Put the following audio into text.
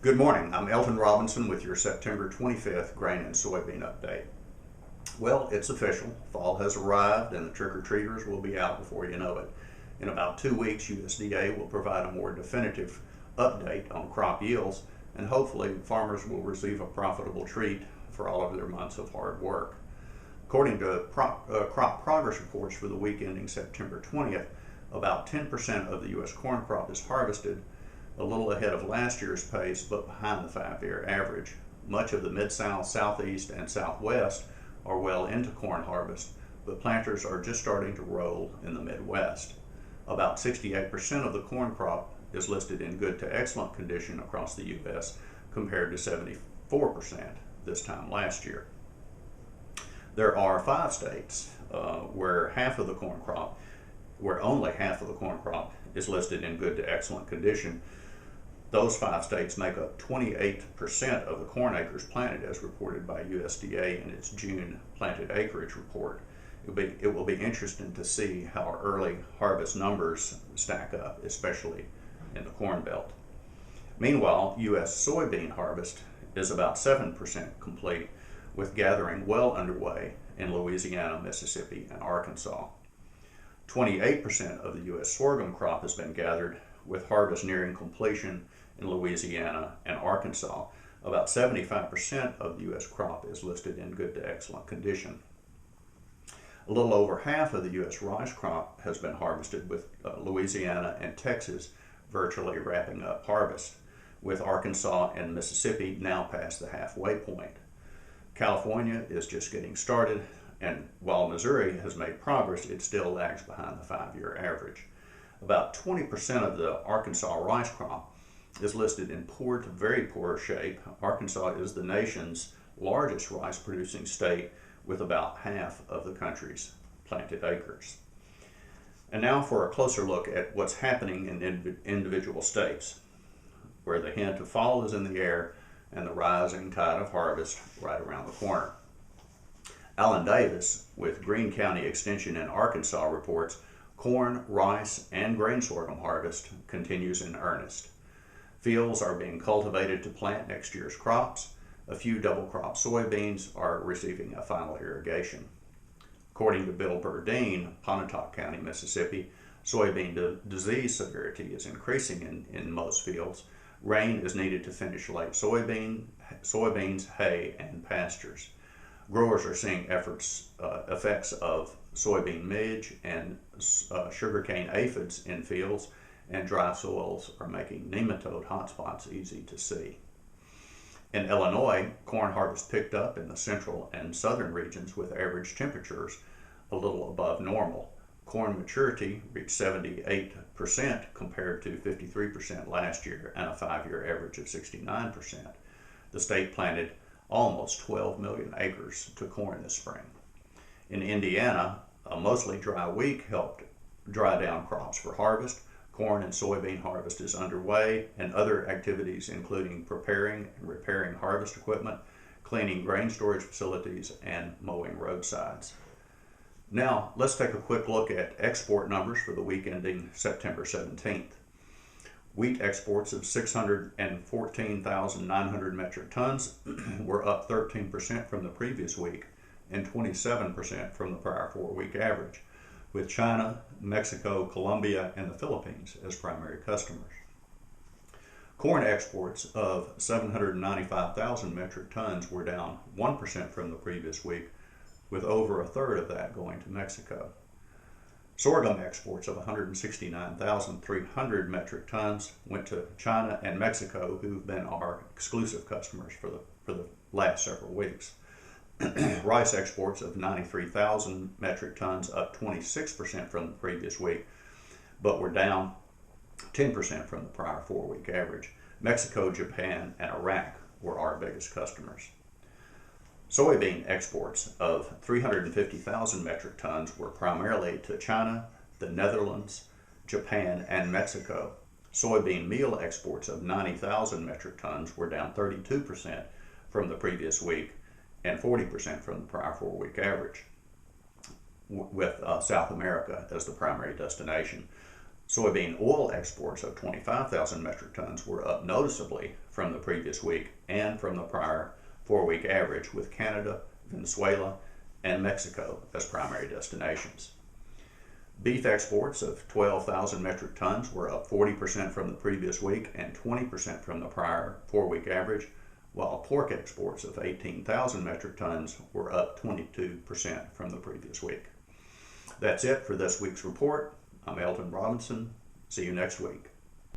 Good morning. I'm Elton Robinson with your September 25th grain and soybean update. Well, it's official. Fall has arrived and the trick-or-treaters will be out before you know it. In about 2 weeks, USDA will provide a more definitive update on crop yields, and hopefully farmers will receive a profitable treat for all of their months of hard work. According to crop progress reports for the week ending September 20th, about 10% of the U.S. corn crop is harvested, a little ahead of last year's pace, but behind the 5-year average. Much of the Mid-South, Southeast, and Southwest are well into corn harvest, but planters are just starting to roll in the Midwest. About 68% of the corn crop is listed in good to excellent condition across the U.S., compared to 74% this time last year. There are 5 states where only half of the corn crop is listed in good to excellent condition. Those 5 states make up 28% of the corn acres planted as reported by USDA in its June planted acreage report. It will be interesting to see how our early harvest numbers stack up, especially in the Corn Belt. Meanwhile, U.S. soybean harvest is about 7% complete, with gathering well underway in Louisiana, Mississippi, and Arkansas. 28% of the U.S. sorghum crop has been gathered, with harvest nearing completion in Louisiana and Arkansas. About 75% of the U.S. crop is listed in good to excellent condition. A little over half of the U.S. rice crop has been harvested, with Louisiana and Texas virtually wrapping up harvest, with Arkansas and Mississippi now past the halfway point. California is just getting started, and while Missouri has made progress, it still lags behind the 5-year average. About 20% of the Arkansas rice crop is listed in poor to very poor shape. Arkansas is the nation's largest rice producing state, with about half of the country's planted acres. And now for a closer look at what's happening in individual states, where the hint of fall is in the air and the rising tide of harvest right around the corner. Alan Davis with Greene County Extension in Arkansas reports corn, rice, and grain sorghum harvest continues in earnest. Fields are being cultivated to plant next year's crops. A few double crop soybeans are receiving a final irrigation. According to Bill Burdine, Pontotoc County, Mississippi, soybean disease severity is increasing in most fields. Rain is needed to finish late soybeans, hay, and pastures. Growers are seeing effects of soybean midge and sugarcane aphids in fields, and dry soils are making nematode hotspots easy to see. In Illinois, corn harvest picked up in the central and southern regions, with average temperatures a little above normal. Corn maturity reached 78% compared to 53% last year, and a 5-year average of 69%. The state planted almost 12 million acres to corn this spring. In Indiana, a mostly dry week helped dry down crops for harvest. Corn and soybean harvest is underway, and other activities including preparing and repairing harvest equipment, cleaning grain storage facilities, and mowing roadsides. Now, let's take a quick look at export numbers for the week ending September 17th. Wheat exports of 614,900 metric tons were up 13% from the previous week and 27% from the prior 4-week average, with China, Mexico, Colombia, and the Philippines as primary customers. Corn exports of 795,000 metric tons were down 1% from the previous week, with over a third of that going to Mexico. Sorghum exports of 169,300 metric tons went to China and Mexico, who've been our exclusive customers for the last several weeks. Rice exports of 93,000 metric tons, up 26% from the previous week, but were down 10% from the prior 4-week average. Mexico, Japan, and Iraq were our biggest customers. Soybean exports of 350,000 metric tons were primarily to China, the Netherlands, Japan, and Mexico. Soybean meal exports of 90,000 metric tons were down 32% from the previous week and 40% from the prior 4-week average, with South America as the primary destination. Soybean oil exports of 25,000 metric tons were up noticeably from the previous week and from the prior 4-week average, with Canada, Venezuela, and Mexico as primary destinations. Beef exports of 12,000 metric tons were up 40% from the previous week and 20% from the prior 4-week average, while pork exports of 18,000 metric tons were up 22% from the previous week. That's it for this week's report. I'm Elton Robinson. See you next week.